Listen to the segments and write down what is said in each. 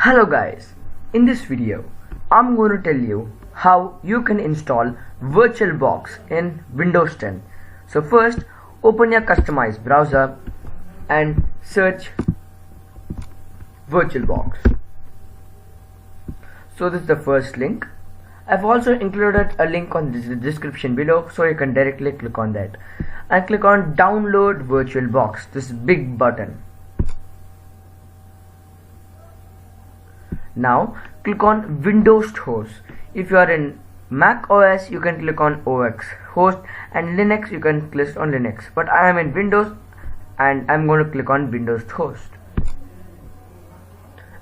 Hello guys, in this video I'm going to tell you how you can install VirtualBox in Windows 10. So first open your customized browser and search VirtualBox. So this is the first link. I've also included a link on the description below, so you can directly click on that and click on download VirtualBox, this big button. Now click on Windows host. If you are in Mac OS, you can click on OS host, and Linux you can click on Linux, but I am in Windows and I'm going to click on Windows host.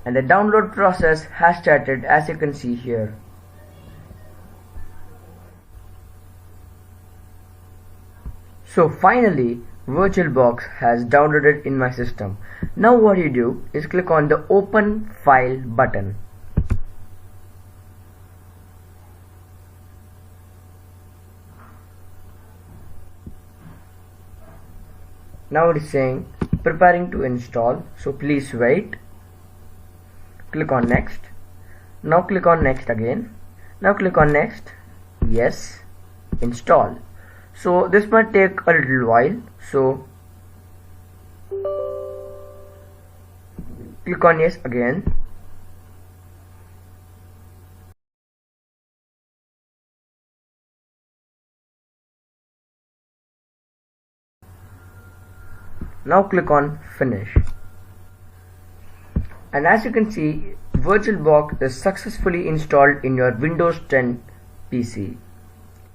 And the download process has started, as you can see here. So finally VirtualBox has downloaded in my system. Now what you do is click on the open file button. Now it is saying preparing to install, so please wait. Click on next. Now click on next again. Now click on next. Yes, install. So this might take a little while, so click on yes again. Now click on finish. And as you can see, VirtualBox is successfully installed in your Windows 10 PC.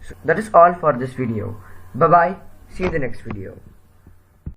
So that is all for this video. Bye bye. See you in the next video.